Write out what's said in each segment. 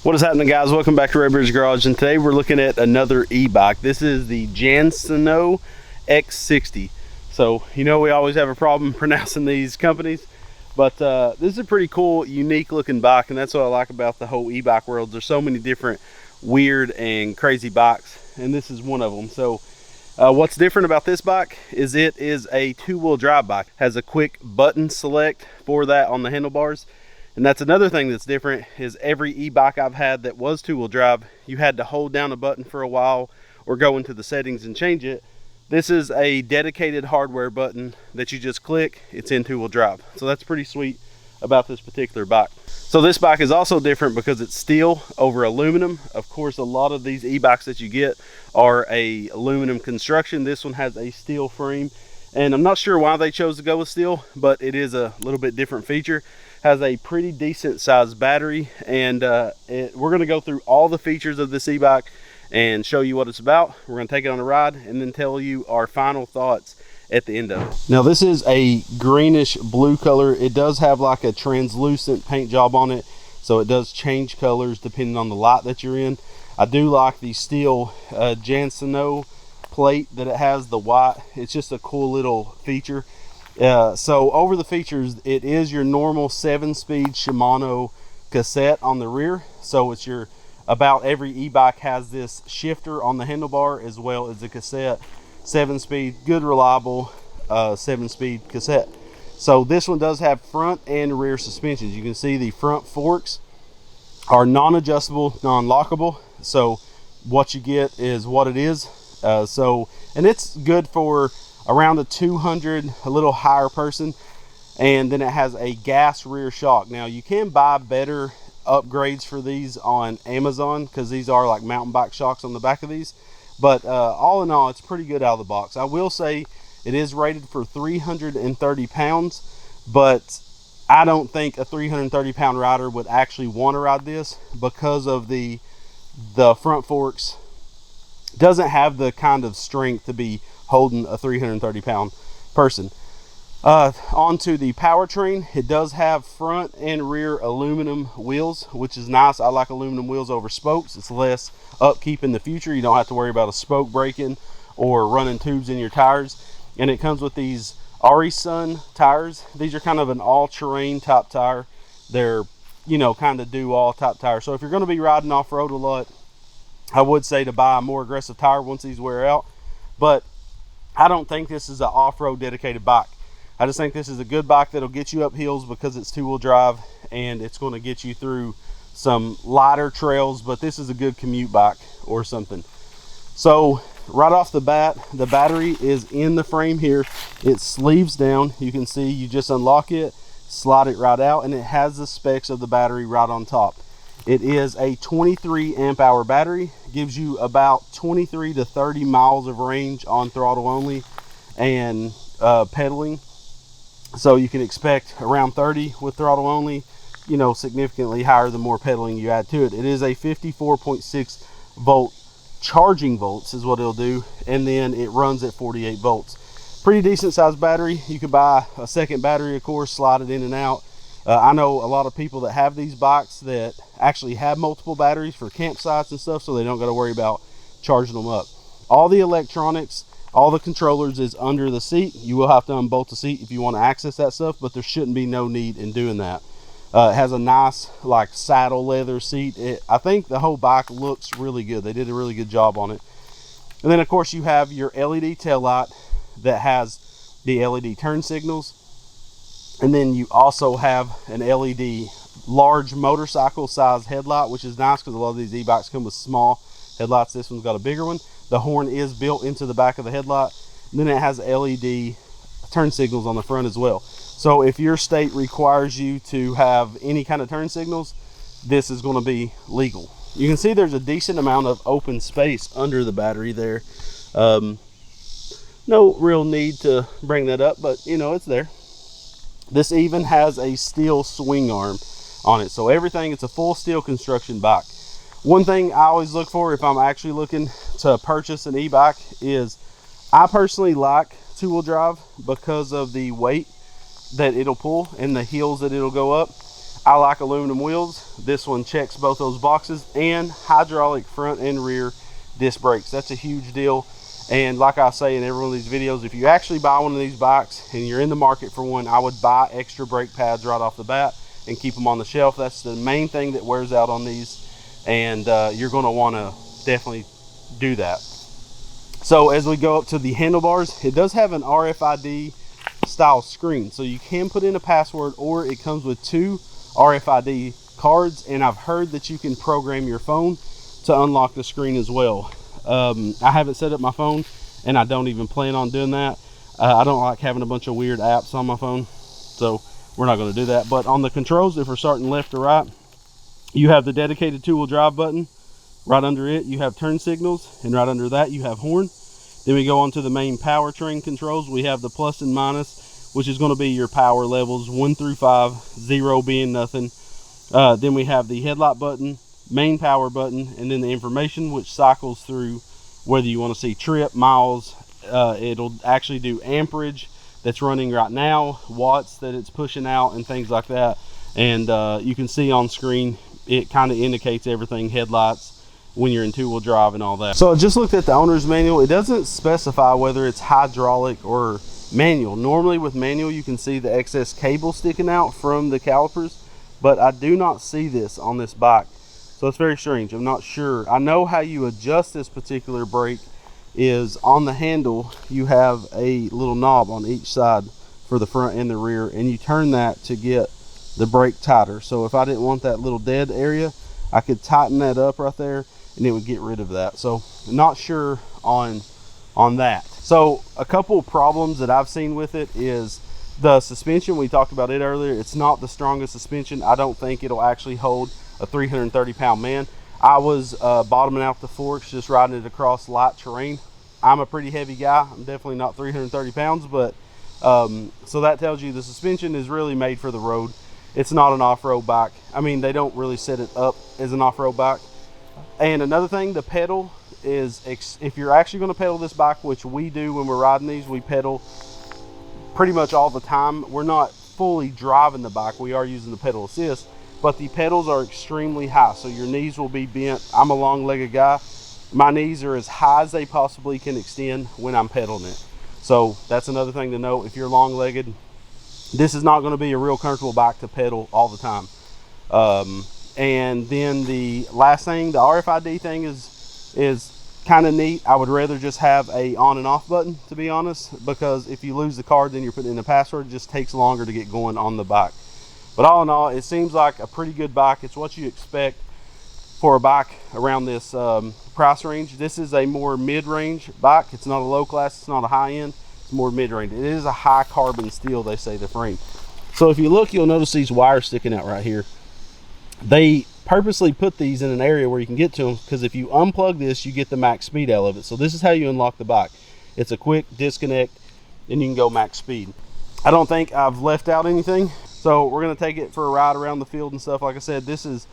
What is happening, guys? Welcome back to Redbridge Garage, and today we're looking at another e-bike. This is the Jansno X60. So you know we always have a problem pronouncing these companies, but this is a pretty cool, unique looking bike, and that's what I like about the whole e-bike world. There's so many different weird and crazy bikes, and this is one of them. So what's different about this bike is it is a two-wheel drive bike. It has a quick button select for that on the handlebars. And that's another thing that's different, is every e-bike I've had that was two-wheel drive, you had to hold down a button for a while or go into the settings and change it. This is a dedicated hardware button that you just click. It's in two-wheel drive. So that's pretty sweet about this particular bike. So this bike is also different because it's steel over aluminum. Of course, a lot of these e-bikes that you get are a aluminum construction. This one has a steel frame, and I'm not sure why they chose to go with steel, but it is a little bit different feature. Has a pretty decent sized battery, and we're going to go through all the features of this e-bike and show you what it's about. We're going to take it on a ride and then tell you our final thoughts at the end of it. Now this is a greenish blue color. It does have like a translucent paint job on it, so it does change colors depending on the light that you're in. I do like the steel Jansno plate that it has, the white. It's just a cool little feature. So over the features, it is your normal 7-speed Shimano cassette on the rear. So it's your, about every e-bike has this shifter on the handlebar as well as the cassette. 7-speed, good reliable 7-speed cassette. So this one does have front and rear suspensions. You can see the front forks are non-adjustable, non-lockable. So what you get is what it is. And it's good for around a 200, a little higher person. And then it has a gas rear shock. Now you can buy better upgrades for these on Amazon, because these are like mountain bike shocks on the back of these. But all in all, it's pretty good out of the box. I will say it is rated for 330 pounds, but I don't think a 330 pound rider would actually want to ride this because of the front forks. Doesn't have the kind of strength to be holding a 330 pound person. Onto the powertrain, it does have front and rear aluminum wheels, which is nice. I like aluminum wheels over spokes. It's less upkeep in the future. You don't have to worry about a spoke breaking or running tubes in your tires. And it comes with these Sun tires. These are kind of an all-terrain type tire. They're, you know, kind of do-all type tire. So if you're going to be riding off-road a lot, I would say to buy a more aggressive tire once these wear out. But I don't think this is an off-road dedicated bike. I just think this is a good bike that'll get you up hills because it's two-wheel drive, and it's going to get you through some lighter trails, but this is a good commute bike or something. So right off the bat, the battery is in the frame here. It sleeves down. You can see you just unlock it, slide it right out, and it has the specs of the battery right on top. It is a 23 amp hour battery, gives you about 23 to 30 miles of range on throttle only and pedaling. So you can expect around 30 with throttle only, you know, significantly higher the more pedaling you add to it. It is a 54.6 volt charging volts is what it'll do, and then it runs at 48 volts. Pretty decent sized battery. You could buy a second battery, of course, slide it in and out. I know a lot of people that have these bikes that actually have multiple batteries for campsites and stuff, so they don't got to worry about charging them up. All the electronics, all the controllers is under the seat. You will have to unbolt the seat if you want to access that stuff, but there shouldn't be no need in doing that. It has a nice like saddle leather seat. I think the whole bike looks really good. They did a really good job on it. And then of course you have your LED tail light that has the LED turn signals. And then you also have an LED large motorcycle size headlight, which is nice because a lot of these e-bikes come with small headlights. This one's got a bigger one. The horn is built into the back of the headlight. And then it has LED turn signals on the front as well. So if your state requires you to have any kind of turn signals, this is going to be legal. You can see there's a decent amount of open space under the battery there. No real need to bring that up, but you know, it's there. This even has a steel swing arm on it. So everything, it's a full steel construction bike. One thing I always look for if I'm actually looking to purchase an e-bike is I personally like two-wheel drive because of the weight that it'll pull and the hills that it'll go up. I like aluminum wheels. This one checks both those boxes, and hydraulic front and rear disc brakes. That's a huge deal. And like I say in every one of these videos, if you actually buy one of these bikes and you're in the market for one, I would buy extra brake pads right off the bat and keep them on the shelf. That's the main thing that wears out on these, and you're going to want to definitely do that. So as we go up to the handlebars, it does have an RFID style screen, so you can put in a password, or it comes with 2 RFID cards, and I've heard that you can program your phone to unlock the screen as well. I haven't set up my phone, and I don't even plan on doing that. I don't like having a bunch of weird apps on my phone, so we're not going to do that. But on the controls, if we're starting left to right, you have the dedicated 2-wheel drive button. Right under it, you have turn signals, and right under that, you have horn. Then we go on to the main powertrain controls. We have the plus and minus, which is going to be your power levels 1 through 5, 0 being nothing. Then we have the headlight button, main power button, and then the information, which cycles through whether you want to see trip, miles. It'll actually do amperage that's running right now, watts that it's pushing out, and things like that. And you can see on screen, it kind of indicates everything, headlights, when you're in 2-wheel drive and all that. So I just looked at the owner's manual. It doesn't specify whether it's hydraulic or manual. Normally with manual, you can see the excess cable sticking out from the calipers, but I do not see this on this bike. So it's very strange. I'm not sure. I know how you adjust this particular brake is on the handle. You have a little knob on each side for the front and the rear, and you turn that to get the brake tighter. So if I didn't want that little dead area, I could tighten that up right there, and it would get rid of that. So not sure on that. So a couple of problems that I've seen with it is the suspension. We talked about it earlier. It's not the strongest suspension. I don't think it'll actually hold a 330-pound man. I was bottoming out the forks, just riding it across light terrain. I'm a pretty heavy guy. I'm definitely not 330 pounds, but so that tells you the suspension is really made for the road. It's not an off-road bike. I mean, they don't really set it up as an off-road bike. And another thing, the pedal is, if you're actually going to pedal this bike, which we do when we're riding these, we pedal pretty much all the time. We're not fully driving the bike. We are using the pedal assist, but the pedals are extremely high, so your knees will be bent. I'm a long-legged guy. My knees are as high as they possibly can extend when I'm pedaling it. So that's another thing to note. If you're long-legged, this is not going to be a real comfortable bike to pedal all the time. And then the last thing, the RFID thing is kind of neat. I would rather just have a on and off button, to be honest, because if you lose the card, then you're putting in a password. It just takes longer to get going on the bike. But all in all, it seems like a pretty good bike. It's what you expect for a bike around this price range. This is a more mid-range bike. It's not a low class, it's not a high end, it's more mid-range. It is a high carbon steel, they say, the frame. So if you look, you'll notice these wires sticking out right here. They purposely put these in an area where you can get to them, because if you unplug this, you get the max speed out of it. So this is how you unlock the bike. It's a quick disconnect, and you can go max speed. I don't think I've left out anything, so we're going to take it for a ride around the field and stuff. Like I said, this is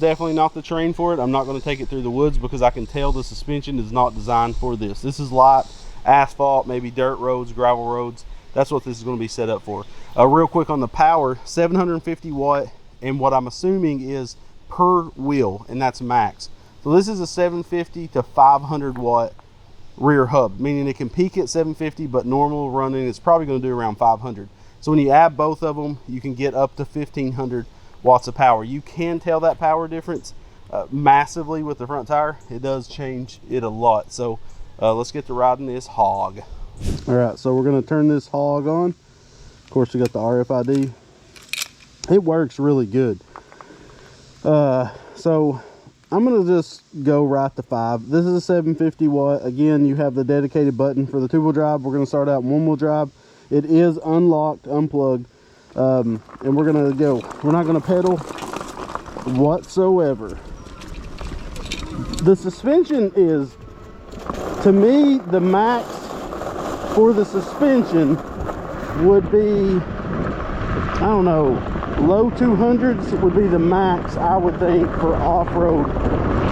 definitely not the terrain for it. I'm not going to take it through the woods because I can tell the suspension is not designed for this. This is light asphalt, maybe dirt roads, gravel roads. That's what this is going to be set up for. Real quick on the power, 750 watt, and what I'm assuming is per wheel, and that's max. So this is a 750 to 500 watt rear hub, meaning it can peak at 750, but normal running it's probably going to do around 500. So when you add both of them, you can get up to 1500 watts of power. You can tell that power difference massively with the front tire. It does change it a lot. So let's get to riding this hog. All right, so we're going to turn this hog on. Of course, we got the RFID. It works really good. So I'm going to just go right to 5. This is a 750 watt. Again, you have the dedicated button for the 2-wheel drive. We're going to start out in 1-wheel drive. It is unlocked, unplugged, and we're going to go. We're not going to pedal whatsoever. The suspension is, to me, the max for the suspension would be, I don't know, low 200s would be the max, I would think, for off-road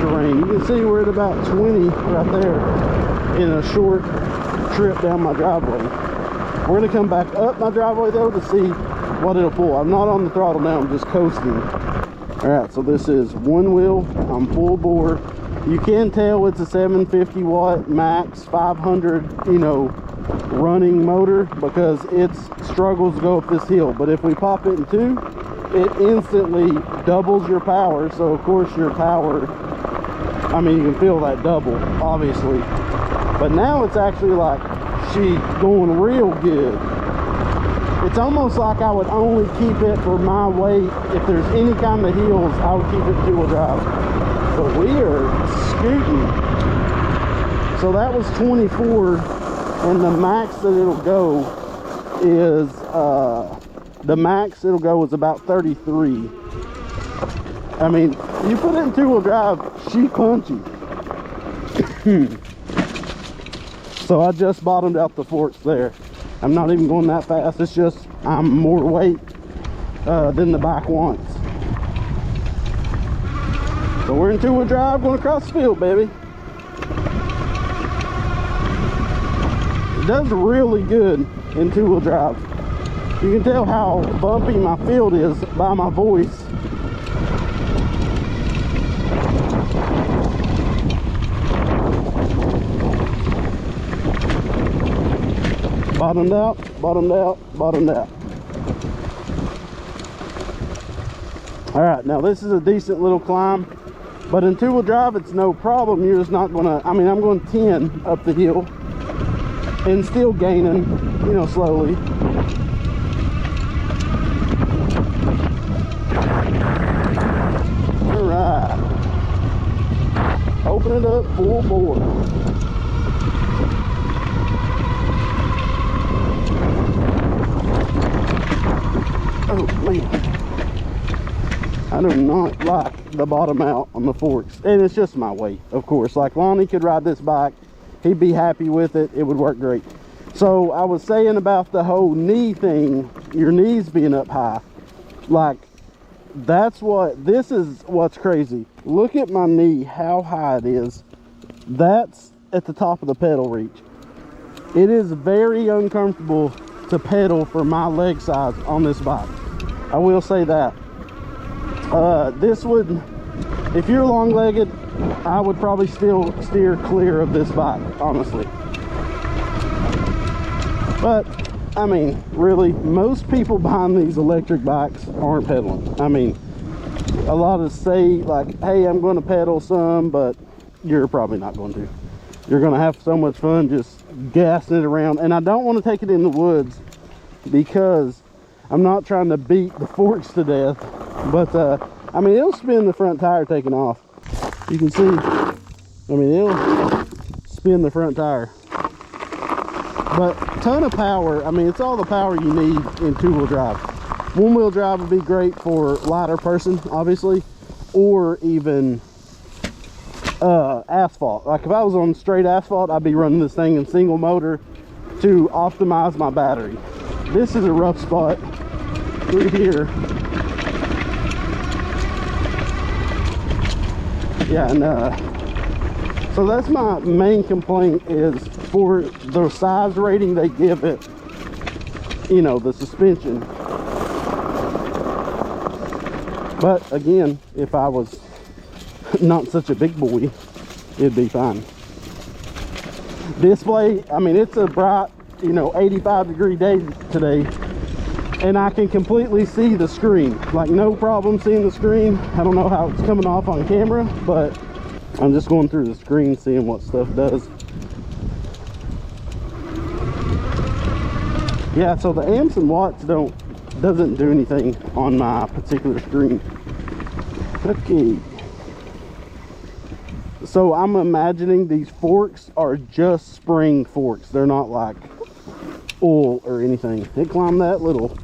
terrain. You can see we're at about 20 right there in a short trip down my driveway. We're going to come back up my driveway though to see what it'll pull. I'm not on the throttle now, I'm just coasting. All right, so this is one wheel, I'm full bore. You can tell it's a 750 watt max 500, you know, running motor, because it struggles to go up this hill. But if we pop it in two, it instantly doubles your power. So of course your power, I mean, you can feel that double, obviously. But now it's actually like she's going real good. It's almost like I would only keep it for my weight. If there's any kind of hills, I would keep it two-wheel drive. But we are scooting. So that was 24, and the max that it'll go is is about 33. I mean, you put it in two-wheel drive, she punchy. So I just bottomed out the forks there. I'm not even going that fast. It's just I'm more weight than the bike wants. So we're in two-wheel drive, going across the field, baby. It does really good in two-wheel drive. You can tell how bumpy my field is by my voice. Bottomed out, bottomed out, bottomed out. All right, now this is a decent little climb, but in two-wheel drive, it's no problem. You're just not gonna, I mean, I'm going 10 up the hill and still gaining, you know, slowly. All right, open it up, full bore. Oh man, I do not like the bottom out on the forks, and it's just my weight, of course. Like Lonnie could ride this bike, he'd be happy with it, it would work great. So I was saying about the whole knee thing, your knees being up high, like this is what's crazy. Look at my knee, how high it is. That's at the top of the pedal reach. It is very uncomfortable to pedal for my leg size on this bike. I will say that. This would, if you're long-legged, I would probably still steer clear of this bike, honestly. But I mean, really, most people buying these electric bikes aren't pedaling. I mean, a lot of say like, hey, I'm going to pedal some, but you're probably not going to. You're going to have so much fun just gassing it around. And I don't want to take it in the woods because I'm not trying to beat the forks to death. But I mean, it'll spin the front tire taking off. You can see, I mean, it'll spin the front tire. But ton of power. I mean, it's all the power you need in two-wheel drive. One-wheel drive would be great for lighter person, obviously, or even asphalt. Like if I was on straight asphalt, I'd be running this thing in single motor to optimize my battery. This is a rough spot through here. Yeah, and so that's my main complaint, is for the size rating they give it, you know, the suspension. But again, if I was not such a big boy, it'd be fine. Display, I mean, it's a bright, you know, 85-degree day today, and I can completely see the screen. Like, no problem seeing the screen. I don't know how it's coming off on camera, but I'm just going through the screen seeing what stuff does. Yeah, so the amps and watts doesn't do anything on my particular screen. Okay. So I'm imagining these forks are just spring forks. They're not like oil or anything. It climbed that little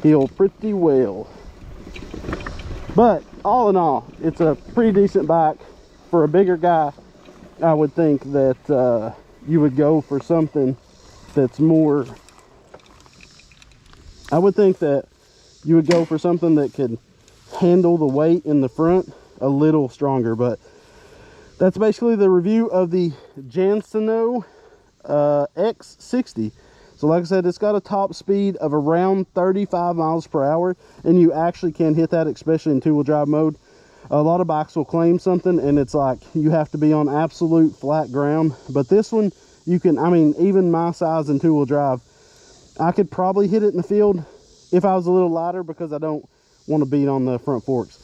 hill pretty well. But all in all, it's a pretty decent bike. For a bigger guy, I would think that you would go for something that's more, I would think that you would go for something that could handle the weight in the front a little stronger. But that's basically the review of the Jansno X60. So like I said, it's got a top speed of around 35 miles per hour, and you actually can hit that, especially in two-wheel drive mode. A lot of bikes will claim something and it's like you have to be on absolute flat ground, but this one you can, I mean, even my size in two-wheel drive, I could probably hit it in the field if I was a little lighter, because I don't want to beat on the front forks.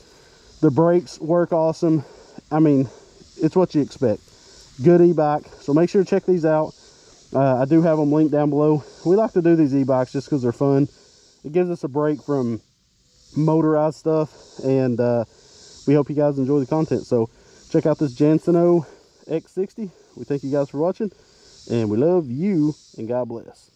The brakes work awesome. I mean, it's what you expect. Good e-bike. So make sure to check these out. I do have them linked down below. We like to do these e-bikes just because they're fun. It gives us a break from motorized stuff, and we hope you guys enjoy the content. So check out this Jansno X60. We thank you guys for watching, and we love you, and God bless.